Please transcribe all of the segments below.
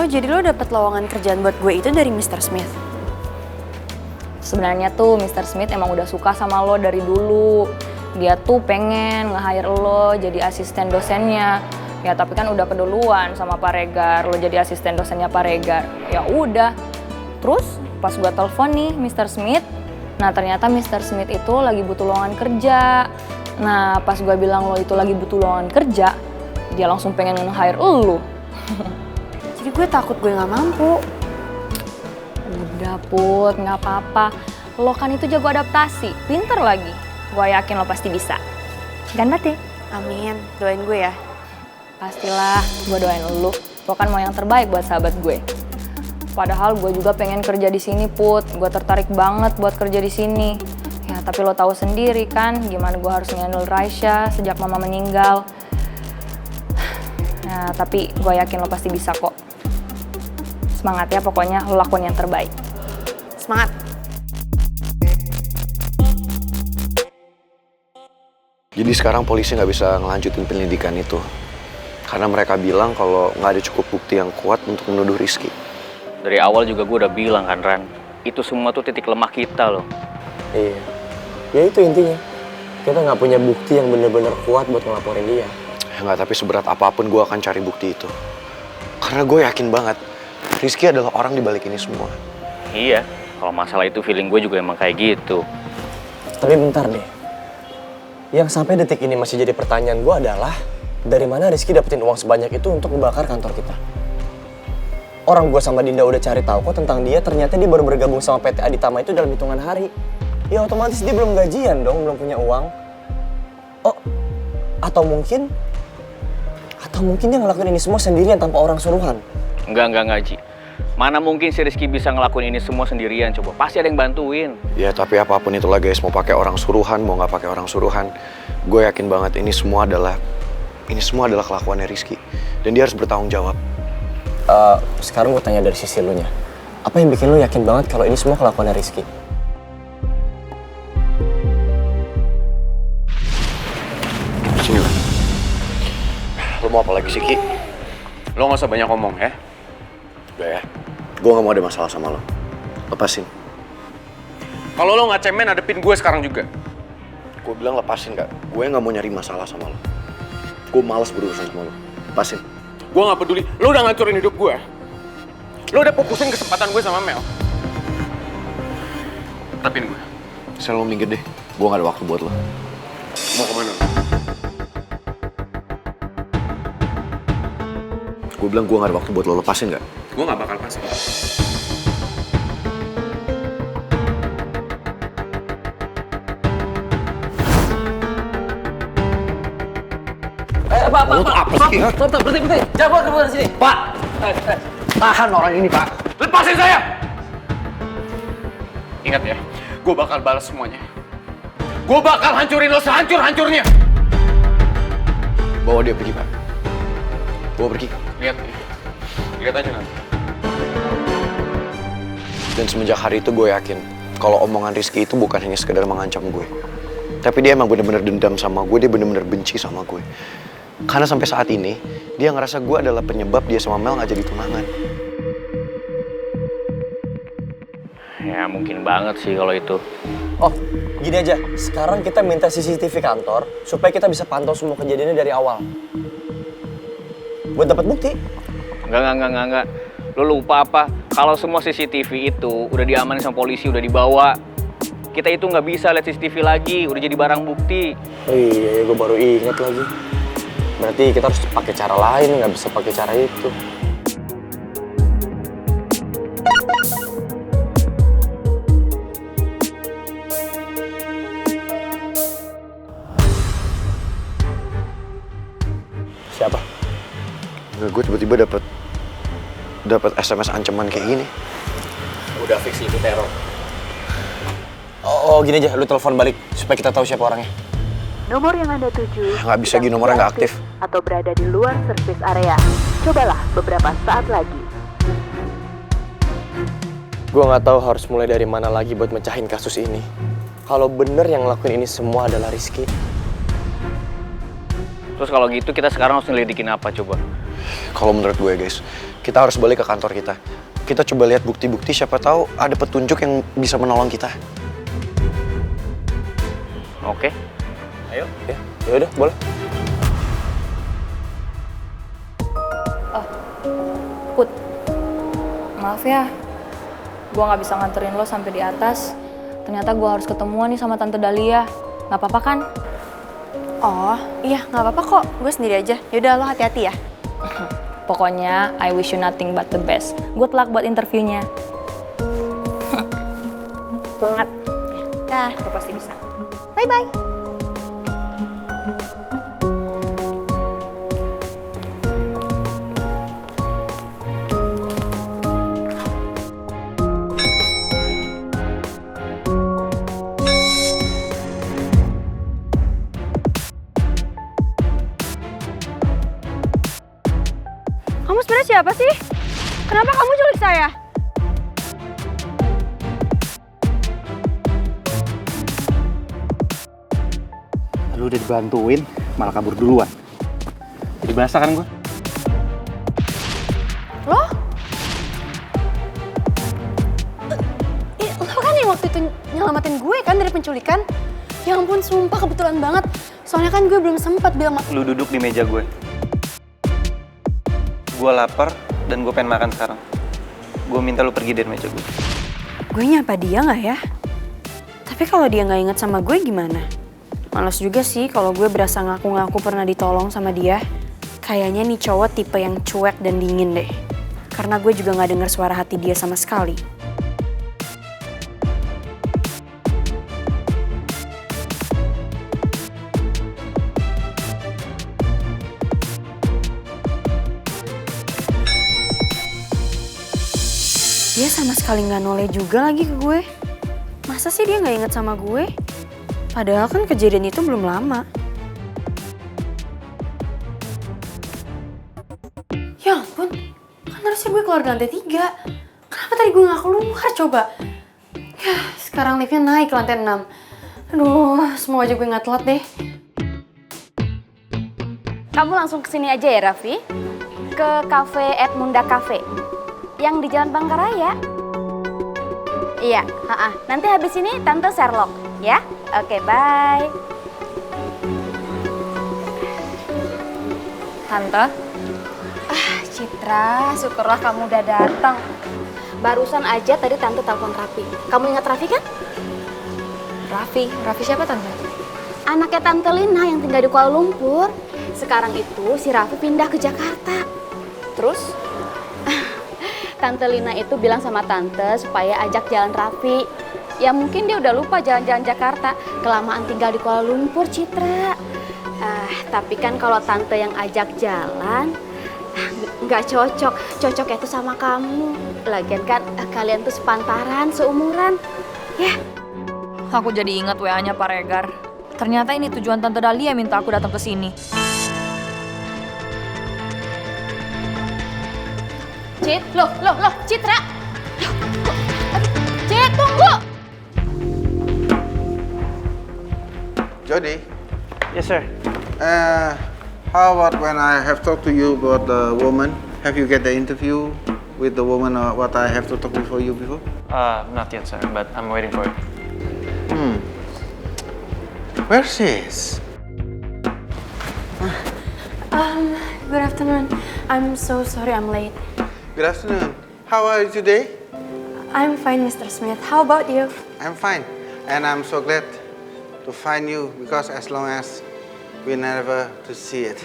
Oh, jadi lo dapet lowongan kerjaan buat gue itu dari Mr. Smith? Sebenarnya tuh Mr. Smith emang udah suka sama lo dari dulu. Dia tuh pengen nge-hire lo jadi asisten dosennya. Ya tapi kan udah keduluan sama Pak Regar, lo jadi asisten dosennya Pak Regar. Ya udah. Terus pas gue telepon nih Mr. Smith, nah ternyata Mr. Smith itu lagi butuh lowongan kerja. Nah pas gue bilang lo itu lagi butuh lowongan kerja, dia langsung pengen nge-hire lo. Jadi gue takut gue gak mampu. Udah Put, gak apa-apa. Lo kan itu jago adaptasi, pinter lagi. Gue yakin lo pasti bisa. Kan Mati? Amin, doain gue ya. Pastilah, gue doain lo. Lo kan mau yang terbaik buat sahabat gue. Padahal gue juga pengen kerja di sini Put. Gue tertarik banget buat kerja di sini. Ya tapi lo tahu sendiri kan gimana gue harus nge-handle Raisya sejak mama meninggal. Nah tapi gue yakin lo pasti bisa kok. Semangat ya pokoknya, lo lakuin yang terbaik. Semangat. Jadi sekarang polisi nggak bisa ngelanjutin penyelidikan itu. Karena mereka bilang kalau nggak ada cukup bukti yang kuat untuk menuduh Rizky. Dari awal juga gue udah bilang kan Ran, itu semua tuh titik lemah kita loh. Iya, ya itu intinya. Kita nggak punya bukti yang bener-bener kuat buat ngelaporin dia. Ya nggak, tapi seberat apapun gue akan cari bukti itu. Karena gue yakin banget Rizky adalah orang di balik ini semua. Iya, kalau masalah itu feeling gue juga emang kayak gitu. Tapi bentar deh. Yang sampai detik ini masih jadi pertanyaan gue adalah dari mana Rizky dapetin uang sebanyak itu untuk membakar kantor kita? Orang gue sama Dinda udah cari tahu kok tentang dia, ternyata dia baru bergabung sama PT Aditama itu dalam hitungan hari. Ya otomatis dia belum gajian dong, belum punya uang. Oh, atau mungkin dia ngelakuin ini semua sendirian tanpa orang suruhan. Enggak, Ji. Mana mungkin si Rizky bisa ngelakuin ini semua sendirian, coba. Pasti ada yang bantuin. Ya tapi apapun itulah guys, mau pakai orang suruhan, mau nggak pakai orang suruhan, gue yakin banget ini semua adalah kelakuannya Rizky. Dan dia harus bertanggung jawab. Sekarang gue tanya dari sisi lu nya. Apa yang bikin lu yakin banget kalau ini semua kelakuannya Rizky? Sini lah. Lo mau apa lagi sih Ki? Lo gak usah banyak ngomong ya. Udah ya, gue gak mau ada masalah sama lo. Lepasin. Kalau lo gak cemen, hadepin gue sekarang juga. Gue bilang lepasin Kak. Gue gak mau nyari masalah sama lo. Gue malas berurusan sama lo. Lepasin. Gue gak peduli. Lo udah ngancurin hidup gue. Lo udah putusin kesempatan gue sama Mel. Hadepin gue. Sel lo minggir deh. Gue gak ada waktu buat lo. Mau kemana? Gue bilang gue gak ada waktu buat lo. Lepasin gak? Gue gak bakal pasang. Pak, berhenti. Jangan keluar dari sini. Pak, tahan orang ini, Pak. Lepasin saya! Ingat ya, gue bakal balas semuanya. Gue bakal hancurin lo sehancur-hancurnya. Bawa dia pergi Pak. Bawa pergi. Lihat aja nanti. Dan semenjak hari itu gue yakin kalau omongan Rizky itu bukan hanya sekedar mengancam gue. Tapi dia emang bener-bener dendam sama gue, dia bener-bener benci sama gue. Karena sampai saat ini, dia ngerasa gue adalah penyebab dia sama Mel gak jadi tunangan. Ya mungkin banget sih kalau itu. Oh, gini aja. Sekarang kita minta CCTV kantor supaya kita bisa pantau semua kejadiannya dari awal. Buat dapat bukti. Enggak. Lo lupa apa? Kalau semua CCTV itu udah diamanin sama polisi, udah dibawa. Kita itu nggak bisa lihat CCTV lagi, udah jadi barang bukti. Oh iya, gue baru ingat lagi. Berarti kita harus pakai cara lain, nggak bisa pakai cara itu. Siapa? Nggak, gue tiba-tiba dapat SMS ancaman kayak gini. Udah fix itu teror. Oh, gini aja, lu telepon balik supaya kita tahu siapa orangnya. Nomor yang Anda tuju Nggak bisa gini, nomornya nggak aktif. atau berada di luar service area. Cobalah beberapa saat lagi. Gue nggak tahu harus mulai dari mana lagi buat mecahin kasus ini. Kalau bener yang ngelakuin ini semua adalah Rizky. Terus kalau gitu kita sekarang harus nyelidikin apa coba? Kalau menurut gue guys, kita harus balik ke kantor kita. Kita coba lihat bukti-bukti, siapa tahu ada petunjuk yang bisa menolong kita. Oke. Ayo. Ya udah, boleh. Put, maaf ya, gue nggak bisa nganterin lo sampai di atas. Ternyata gue harus ketemuan nih sama Tante Dahlia. Nggak apa-apa kan? Oh, iya nggak apa-apa kok. Gue sendiri aja. Yaudah lo hati-hati ya. Pokoknya, I wish you nothing but the best. Good luck buat interviewnya. Semangat. Dah. Lo pasti bisa. Bye-bye. Kamu sebenarnya siapa sih? Kenapa kamu culik saya? Lu udah dibantuin, malah kabur duluan. Jadi basah kan gue? Lo? Lo kan yang waktu itu nyelamatin gue kan dari penculikan? Ya ampun, sumpah kebetulan banget. Soalnya kan gue belum sempat bilang Lu duduk di meja gue. Gue lapar dan gue pengen makan sekarang. Gue minta lu pergi dari meja gue. gue nyapa dia nggak ya? Tapi kalau dia nggak inget sama gue gimana? Males juga sih kalau gue berasa ngaku-ngaku pernah ditolong sama dia. Kayaknya nih cowok tipe yang cuek dan dingin deh. Karena gue juga nggak denger suara hati dia sama sekali. Dia sama sekali nggak noleh juga lagi ke gue. Masa sih dia nggak inget sama gue? Padahal kan kejadian itu belum lama. Ya ampun, kan harusnya gue keluar di lantai 3. Kenapa tadi gue nggak keluar coba? Ya, sekarang liftnya naik ke lantai 6. Aduh, semoga aja gue nggak telat deh. Kamu langsung kesini aja ya, Raffi? Ke Cafe Edmunda Cafe yang di Jalan Bangkaraya. Iya, nanti habis ini Tante Sherlock, ya? Oke, bye. Tante? Citra, syukurlah kamu udah datang. Barusan aja tadi Tante telepon Raffi. Kamu ingat Raffi kan? Raffi siapa Tante? Anaknya Tante Lina yang tinggal di Kuala Lumpur. Sekarang itu si Raffi pindah ke Jakarta. Terus? Tante Lina itu bilang sama Tante supaya ajak jalan Raffi. Ya mungkin dia udah lupa jalan-jalan Jakarta. Kelamaan tinggal di Kuala Lumpur, Citra. Tapi kan kalau Tante yang ajak jalan, nggak cocok. Cocoknya itu sama kamu. Lagian kan kalian tuh sepantaran, seumuran. Ya. Aku jadi ingat WA-nya Pak Regar. Ternyata ini tujuan Tante Dahlia minta aku datang ke sini. Loh, Citra. Cit, tunggu. Jody, Yes, sir. how about when I have talked to you about the woman? Have you get the interview with the woman or what I have to talk before you before? Not yet, sir, but I'm waiting for it. Where she is? Good afternoon. I'm so sorry I'm late. Good afternoon. How are you today? I'm fine, Mr. Smith. How about you? I'm fine. And I'm so glad to find you because as long as we never to see it.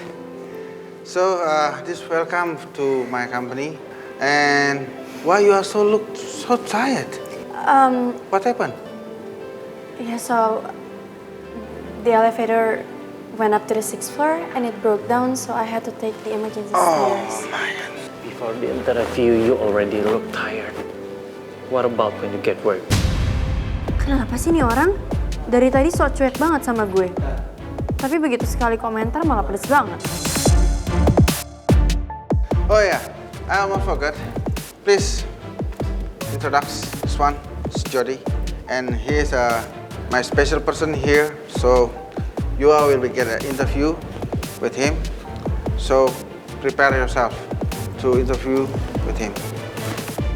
So, this welcome to my company. And why you are so tired? What happened? Yeah, so the elevator went up to the 6th floor and it broke down, so I had to take the emergency stairs. My God. Before the interview, you already look tired. What about when you get work? Kenapa sih nih orang? Dari tadi so cuek banget sama gue. Tapi begitu sekali komentar malah pedes banget. Oh yeah, I almost forgot. Please introduce this one, it's Jody, and he is my special person here. So you all will be get an interview with him. So prepare yourself to interview with him.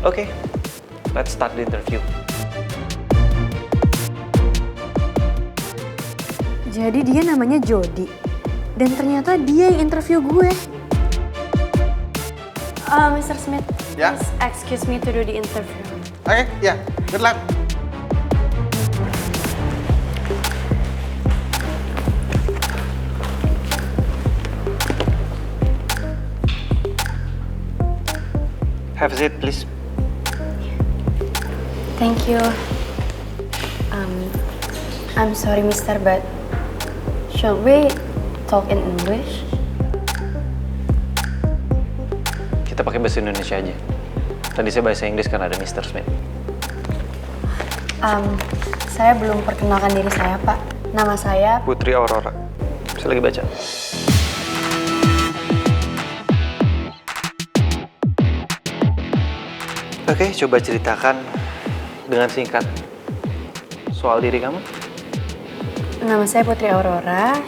Okay, let's start the interview. Jadi dia namanya Jody. Dan ternyata dia yang interview gue. Mr. Smith, Ya? please excuse me to do the interview. Okay, yeah, good luck. Have a seat, please. Thank you. I'm sorry, mister, but should we talk in English? Kita pakai bahasa Indonesia aja. Tadi saya bahasa Inggris karena ada Mr. Smith. Saya belum perkenalkan diri saya, Pak. Nama saya Putri Aurora. Saya lagi baca. Oke, coba ceritakan dengan singkat soal diri kamu. Nama saya Putri Aurora.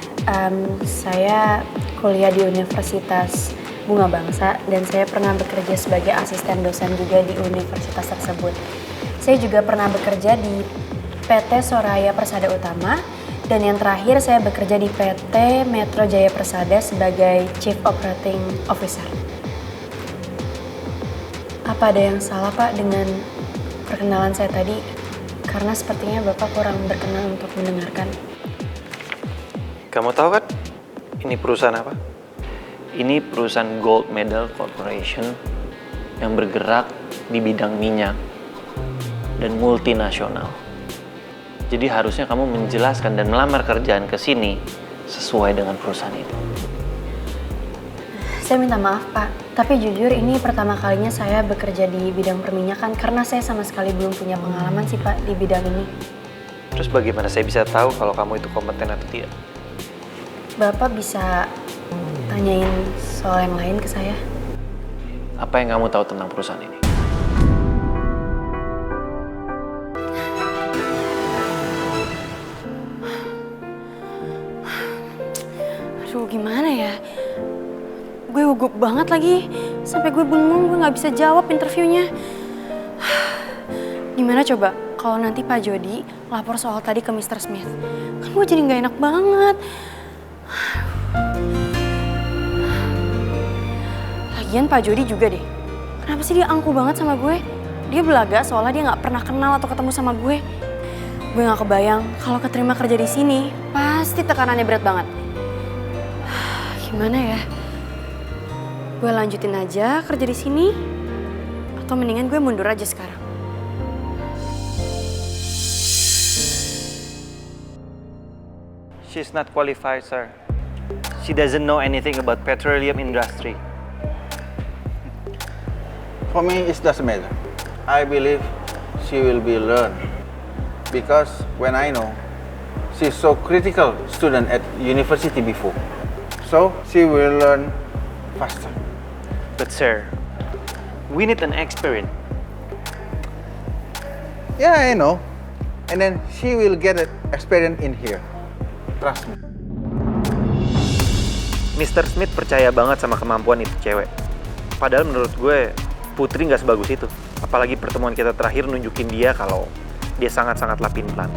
Saya kuliah di Universitas Bunga Bangsa dan saya pernah bekerja sebagai asisten dosen juga di universitas tersebut. Saya juga pernah bekerja di PT Soraya Persada Utama dan yang terakhir saya bekerja di PT Metro Jaya Persada sebagai Chief Operating Officer. Apa ada yang salah, Pak, dengan perkenalan saya tadi? Karena sepertinya Bapak kurang berkenan untuk mendengarkan. Kamu tahu kan ini perusahaan apa? Ini perusahaan Gold Medal Corporation yang bergerak di bidang minyak dan multinasional. Jadi harusnya kamu menjelaskan dan melamar kerjaan ke sini sesuai dengan perusahaan itu. Saya minta maaf, Pak. Tapi jujur ini pertama kalinya saya bekerja di bidang perminyakan karena saya sama sekali belum punya pengalaman sih, Pak, di bidang ini. Terus bagaimana saya bisa tahu kalau kamu itu kompeten atau tidak? Bapak bisa tanyain soal yang lain ke saya? Apa yang kamu tahu tentang perusahaan ini? Aduh, gimana ya? Gue gugup banget lagi. Sampai gue bengong, gue gak bisa jawab interviewnya. Gimana coba kalau nanti Pak Jody lapor soal tadi ke Mr. Smith? Kan gue jadi gak enak banget. Lagian Pak Jody juga deh. Kenapa sih dia angkuh banget sama gue? Dia belaga soalnya dia gak pernah kenal atau ketemu sama gue. Gue gak kebayang kalau keterima kerja di sini, pasti tekanannya berat banget. Gimana ya? Gue lanjutin aja kerja di sini atau mendingan gue mundur aja sekarang? She's not qualified, sir. She doesn't know anything about petroleum industry. For me, it doesn't matter. I believe she will be learned because when I know she's so critical student at university before, so she will learn faster. But sir, we need an experience. Yeah, I know. And then she will get an experience in here. Trust me. Mr. Smith percaya banget sama kemampuan itu cewek. Padahal menurut gue, Putri nggak sebagus itu. Apalagi pertemuan kita terakhir nunjukin dia kalau dia sangat-sangatlah pintar.